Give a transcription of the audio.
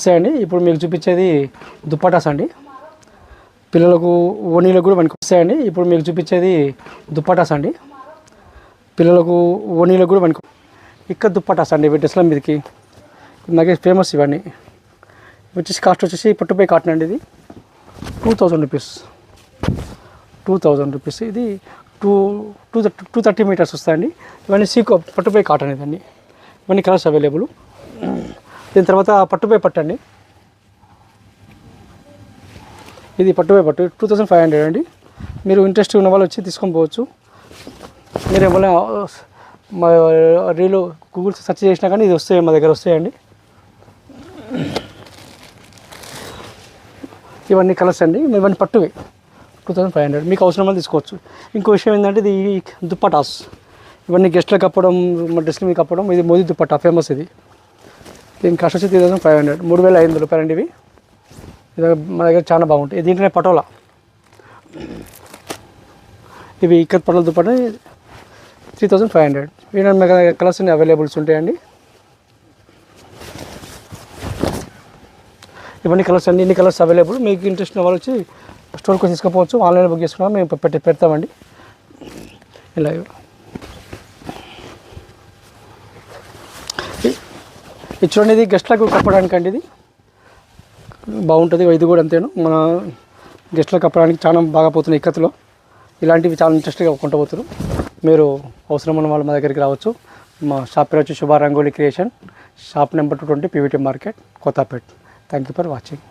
వస్తాయండి. ఇప్పుడు మీకు చూపించేది దుప్పటాస్ అండి. పిల్లలకు ఓనీలకు కూడా పనికి వస్తాయండి. ఇప్పుడు మీకు చూపించేది దుప్పటాస్ అండి. పిల్లలకు ఓనీలకు కూడా పనికి ఇక్కడ దుప్పటాస్ అండి. ఇవి డ్రెస్ల మీదకి నాకే ఫేమస్ ఇవన్నీ. వచ్చేసి కాస్ట్ వచ్చేసి పట్టుపై కాటన్ అండి. ఇది 2000 రూపీస్. 2000 రూపీస్. ఇది 230 మీటర్స్ వస్తాయండి. ఇవన్నీ సీకో పట్టుపై కాటన్ ఇదండి. ఇవన్నీ కలర్స్ అవైలబుల్. దీని తర్వాత పట్టుపై పట్టు అండి. ఇది పట్టుపై పట్టు 2500 అండి. మీరు ఇంట్రెస్ట్ ఉన్న వాళ్ళు వచ్చి తీసుకొని పోవచ్చు. మీరు ఏమైనా రీలు గూగుల్ సెర్చ్ చేసినా కానీ ఇది వస్తాయి, మా దగ్గర వస్తాయండి. ఇవన్నీ కలర్స్ అండి. ఇవన్నీ పట్టువి 2500. మీకు అవసరం వల్ల తీసుకోవచ్చు. ఇంకో విషయం ఏంటంటే ఇది దుప్పటాస్. ఇవన్నీ గెస్ట్లకు కప్పడం, డ్రెస్ల మీద కప్పడం. ఇది మోదీ దుప్పటా ఫేమస్. ఇది దీని కాస్ట్ వచ్చి 3500, 3500 రూపాయలు అండి. ఇవి మా దగ్గర చాలా బాగుంటాయి. దీంట్లోనే పటోలా, ఇవి ఇక్కత్ పటోలా దుప్పట 3500. వీళ్ళ కలర్స్ అన్ని అవైలబుల్స్ ఉంటాయండి. ఇవన్నీ కలర్స్ అండి. ఇన్ని కలర్స్ అవైలబుల్. మీకు ఇంట్రెస్ట్ ఉన్న వాళ్ళు వచ్చి స్టోర్కి తీసుకుపోవచ్చు. ఆన్లైన్లో బుక్ చేసుకున్నా మేము పెడతామండి. ఇలా ఇది చూడండి. ఇది గెస్ట్లకు కప్పడానికి అండి. ఇది బాగుంటుంది. ఇది కూడా అంతేను. మన గెస్ట్లకు కప్పడానికి చాలా బాగా పోతున్నాయి ఇక్కత్తులో. ఇలాంటివి చాలా ఇంట్రెస్ట్గా కొంటపోతారు. మీరు అవసరం ఉన్న వాళ్ళు మా దగ్గరికి రావచ్చు. మా షాప్ పేరు వచ్చి శుభ rangoli creation, shop number 220 PVT market, Kothapet. Thank you for watching.